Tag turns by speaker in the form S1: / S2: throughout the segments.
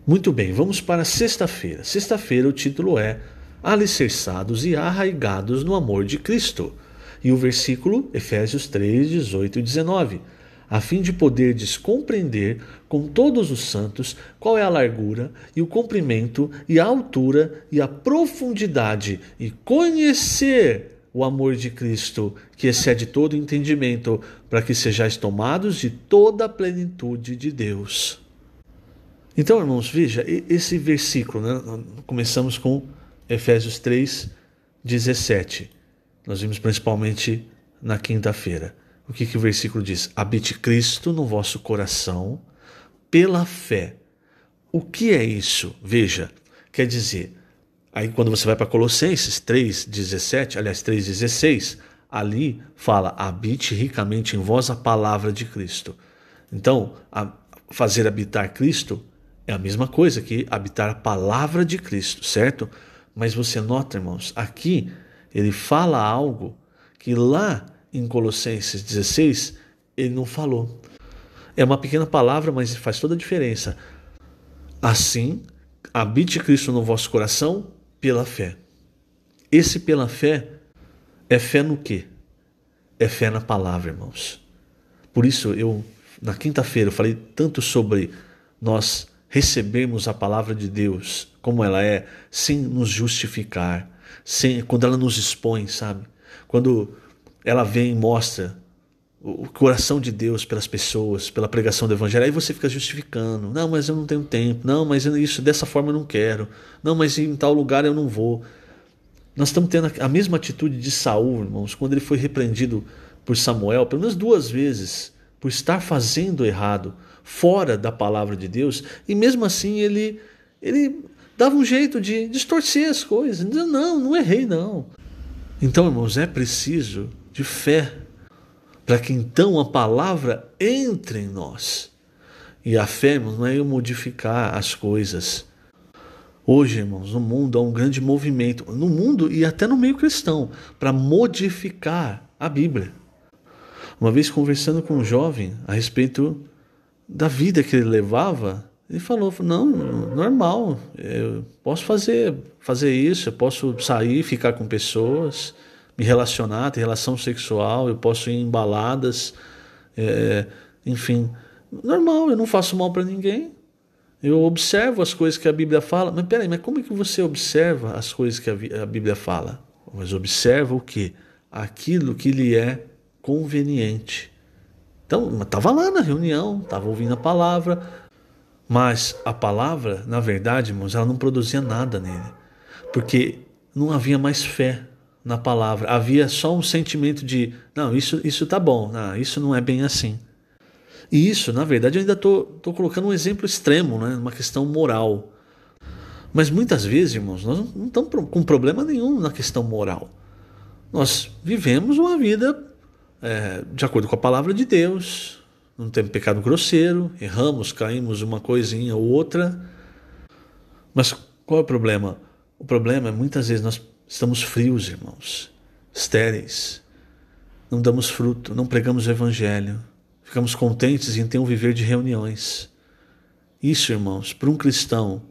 S1: Muito bem, vamos para sexta-feira. Sexta-feira o título é Alicerçados e arraigados no amor de Cristo. E o versículo, Efésios 3, 18 e 19. A fim de poderdes compreender com todos os santos qual é a largura e o comprimento e a altura e a profundidade e conhecer o amor de Cristo, que excede todo entendimento, para que sejais tomados de toda a plenitude de Deus. Então, irmãos, veja, esse versículo, né? Começamos com Efésios 3, 17. Nós vimos principalmente na quinta-feira. O que o versículo diz? Habite Cristo no vosso coração pela fé. O que é isso? Veja, quer dizer, aí quando você vai para Colossenses 3,17, aliás 3,16, ali fala, habite ricamente em vós a palavra de Cristo. Então, fazer habitar Cristo é a mesma coisa que habitar a palavra de Cristo, certo? Mas você nota, irmãos, aqui ele fala algo que lá em Colossenses 16 ele não falou. É uma pequena palavra, mas faz toda a diferença. Assim, habite Cristo no vosso coração pela fé. Esse pela fé é fé no quê? É fé na palavra, irmãos. Por isso, na quinta-feira, eu falei tanto sobre nós recebermos a palavra de Deus como ela é, sem nos justificar, quando ela nos expõe, sabe? Quando ela vem e mostra o coração de Deus pelas pessoas, pela pregação do evangelho, aí você fica justificando. Não, mas eu não tenho tempo. Não, mas isso dessa forma eu não quero. Não, mas em tal lugar eu não vou. Nós estamos tendo a mesma atitude de Saul, irmãos, quando ele foi repreendido por Samuel, pelo menos 2 vezes, por estar fazendo errado, fora da palavra de Deus, e mesmo assim ele dava um jeito de distorcer as coisas, dizendo, não errei não. Então, irmãos, é preciso de fé, para que então a palavra entre em nós. E a fé, irmãos, não é eu modificar as coisas. Hoje, irmãos, no mundo há um grande movimento, no mundo e até no meio cristão, para modificar a Bíblia. Uma vez conversando com um jovem a respeito da vida que ele levava, ele falou, não, normal, eu posso fazer isso, eu posso sair, ficar com pessoas, me relacionar, ter relação sexual, eu posso ir em baladas, enfim, normal, eu não faço mal para ninguém, eu observo as coisas que a Bíblia fala. Mas peraí, mas como é que você observa as coisas que a Bíblia fala? Mas observa o quê? Aquilo que lhe é conveniente. Então, estava lá na reunião, estava ouvindo a palavra, mas a palavra, na verdade, irmãos, ela não produzia nada nele, porque não havia mais fé na palavra, havia só um sentimento de, não, isso tá bom, não, isso não é bem assim. E isso, na verdade, eu ainda estou colocando um exemplo extremo, né, uma questão moral. Mas muitas vezes, irmãos, nós não estamos com problema nenhum na questão moral. Nós vivemos uma vida de acordo com a palavra de Deus, não temos pecado grosseiro, erramos, caímos uma coisinha ou outra. Mas qual é o problema? O problema é muitas vezes nós estamos frios, irmãos, estéreis, não damos fruto, não pregamos o evangelho, ficamos contentes em ter um viver de reuniões. Isso, irmãos, para um cristão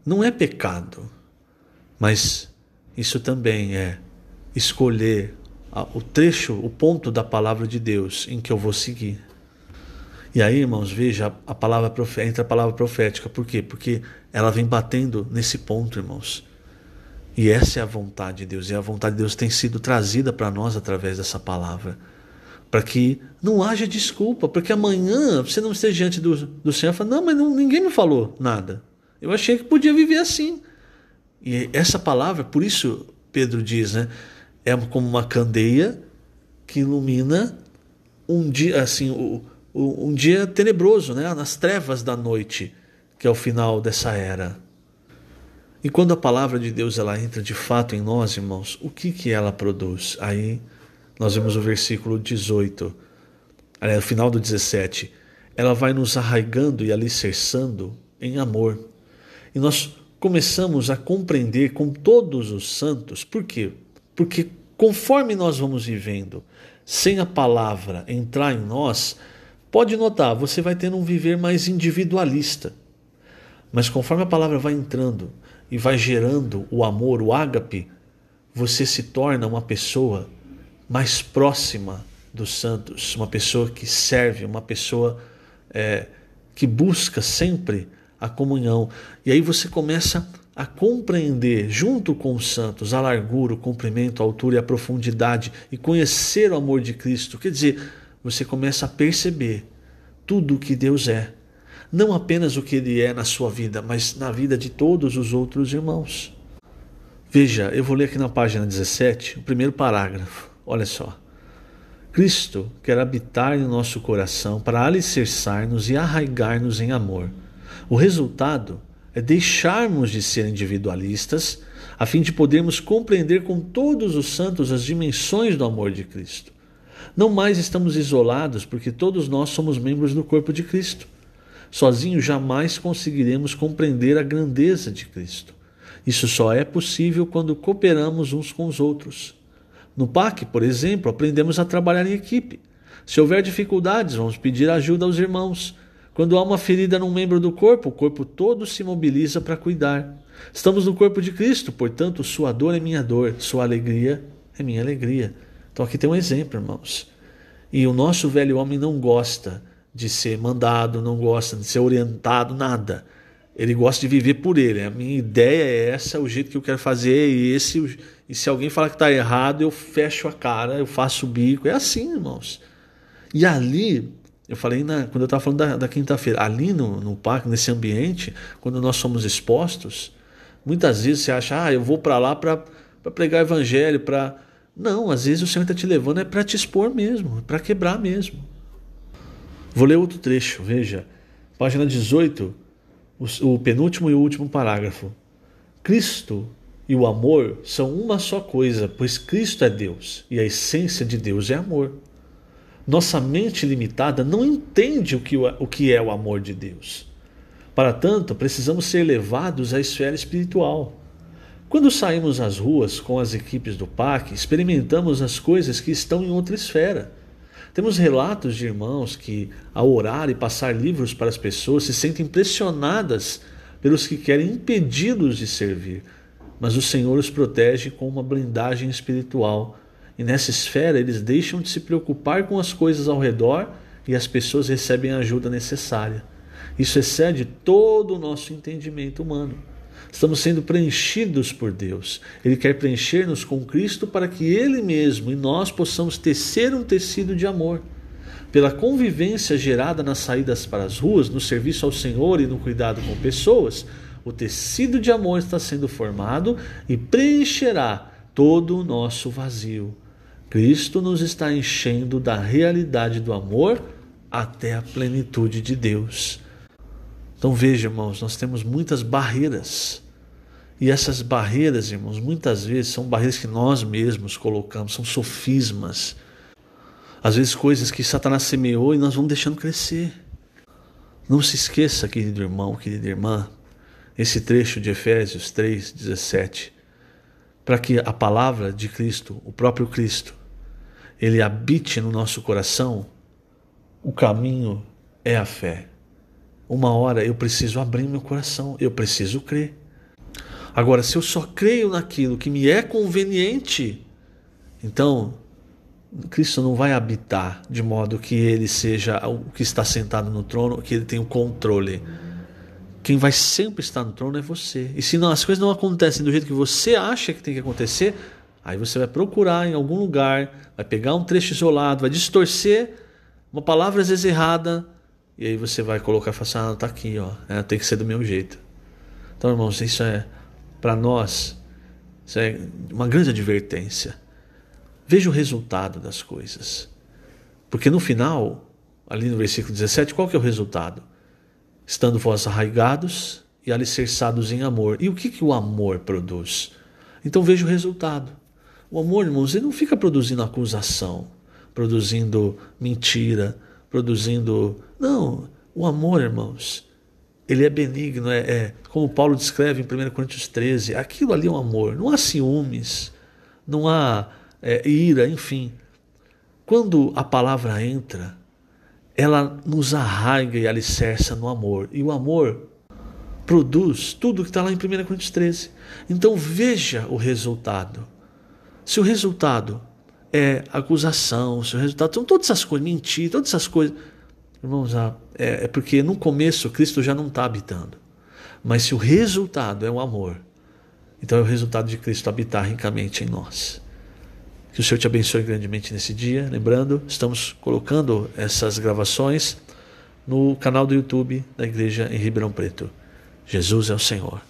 S1: não é pecado, mas isso também é escolher o trecho, o ponto da palavra de Deus em que eu vou seguir. E aí, irmãos, veja, entra a palavra profética. Por quê? Porque ela vem batendo nesse ponto, irmãos. E essa é a vontade de Deus. E a vontade de Deus tem sido trazida para nós através dessa palavra. Para que não haja desculpa. Porque amanhã você não esteja diante do Senhor e fala, não, mas ninguém me falou nada. Eu achei que podia viver assim. E essa palavra, por isso Pedro diz, né? É como uma candeia que ilumina um dia, assim, um dia tenebroso, né? Nas trevas da noite, que é o final dessa era. E quando a palavra de Deus ela entra de fato em nós, irmãos, o que ela produz? Aí nós vemos o versículo 18, o final do 17. Ela vai nos arraigando e alicerçando em amor. E nós começamos a compreender com todos os santos. Por quê? Porque conforme nós vamos vivendo, sem a palavra entrar em nós, pode notar, você vai tendo um viver mais individualista. Mas conforme a palavra vai entrando e vai gerando o amor, o ágape, você se torna uma pessoa mais próxima dos santos, uma pessoa que serve, uma pessoa que busca sempre a comunhão. E aí você começa a compreender, junto com os santos, a largura, o comprimento, a altura e a profundidade, e conhecer o amor de Cristo. Quer dizer, você começa a perceber tudo o que Deus é. Não apenas o que Ele é na sua vida, mas na vida de todos os outros irmãos. Veja, eu vou ler aqui na página 17, o primeiro parágrafo. Olha só. Cristo quer habitar em nosso coração para alicerçar-nos e arraigar-nos em amor. O resultado é deixarmos de ser individualistas, a fim de podermos compreender com todos os santos as dimensões do amor de Cristo. Não mais estamos isolados, porque todos nós somos membros do corpo de Cristo. Sozinhos jamais conseguiremos compreender a grandeza de Cristo. Isso só é possível quando cooperamos uns com os outros. No PAC, por exemplo, aprendemos a trabalhar em equipe. Se houver dificuldades, vamos pedir ajuda aos irmãos. Quando há uma ferida num membro do corpo, o corpo todo se mobiliza para cuidar. Estamos no corpo de Cristo, portanto, sua dor é minha dor, sua alegria é minha alegria. Então aqui tem um exemplo, irmãos. E o nosso velho homem não gosta de ser mandado, não gosta de ser orientado, nada. Ele gosta de viver por ele. A minha ideia é essa, o jeito que eu quero fazer é esse. E se alguém falar que está errado, eu fecho a cara, eu faço o bico. É assim, irmãos. E ali, eu falei quando eu estava falando da quinta-feira, ali no parque, nesse ambiente, quando nós somos expostos, muitas vezes você acha, eu vou para lá para pregar evangelho, Não, às vezes o Senhor está te levando para te expor mesmo, para quebrar mesmo. Vou ler outro trecho, veja. Página 18, o penúltimo e o último parágrafo. Cristo e o amor são uma só coisa, pois Cristo é Deus e a essência de Deus é amor. Nossa mente limitada não entende o que é o amor de Deus. Para tanto, precisamos ser levados à esfera espiritual. Quando saímos às ruas com as equipes do PAC, experimentamos as coisas que estão em outra esfera. Temos relatos de irmãos que, ao orar e passar livros para as pessoas, se sentem pressionadas pelos que querem impedi-los de servir. Mas o Senhor os protege com uma blindagem espiritual. E nessa esfera eles deixam de se preocupar com as coisas ao redor e as pessoas recebem a ajuda necessária. Isso excede todo o nosso entendimento humano. Estamos sendo preenchidos por Deus. Ele quer preencher-nos com Cristo para que Ele mesmo e nós possamos tecer um tecido de amor. Pela convivência gerada nas saídas para as ruas, no serviço ao Senhor e no cuidado com pessoas, o tecido de amor está sendo formado e preencherá todo o nosso vazio. Cristo nos está enchendo da realidade do amor até a plenitude de Deus. Então veja, irmãos, nós temos muitas barreiras. E essas barreiras, irmãos, muitas vezes são barreiras que nós mesmos colocamos, são sofismas. Às vezes coisas que Satanás semeou e nós vamos deixando crescer. Não se esqueça, querido irmão, querida irmã, esse trecho de Efésios 3:17, para que a palavra de Cristo, o próprio Cristo, ele habite no nosso coração, o caminho é a fé. Uma hora eu preciso abrir meu coração, eu preciso crer. Agora, se eu só creio naquilo que me é conveniente, então Cristo não vai habitar de modo que Ele seja o que está sentado no trono, que Ele tenha o controle. Quem vai sempre estar no trono é você. E se não, as coisas não acontecem do jeito que você acha que tem que acontecer, aí você vai procurar em algum lugar, vai pegar um trecho isolado, vai distorcer uma palavra às vezes errada, e aí você vai colocar e falar assim, está aqui, tem que ser do meu jeito. Então, irmãos, isso é, para nós, isso é uma grande advertência. Veja o resultado das coisas. Porque no final, ali no versículo 17, qual que é o resultado? Estando vós arraigados e alicerçados em amor. E o que o amor produz? Então veja o resultado. O amor, irmãos, ele não fica produzindo acusação, produzindo mentira, produzindo... Não, o amor, irmãos, ele é benigno, como Paulo descreve em 1 Coríntios 13, aquilo ali é um amor, não há ciúmes, não há ira, enfim. Quando a palavra entra, ela nos arraiga e alicerça no amor. E o amor produz tudo que está lá em 1 Coríntios 13. Então veja o resultado. Se o resultado é acusação, se o resultado são todas essas coisas, mentir, todas essas coisas, irmãos, é porque no começo Cristo já não está habitando. Mas se o resultado é o amor, então é o resultado de Cristo habitar ricamente em nós. Que o Senhor te abençoe grandemente nesse dia. Lembrando, estamos colocando essas gravações no canal do YouTube da Igreja em Ribeirão Preto. Jesus é o Senhor.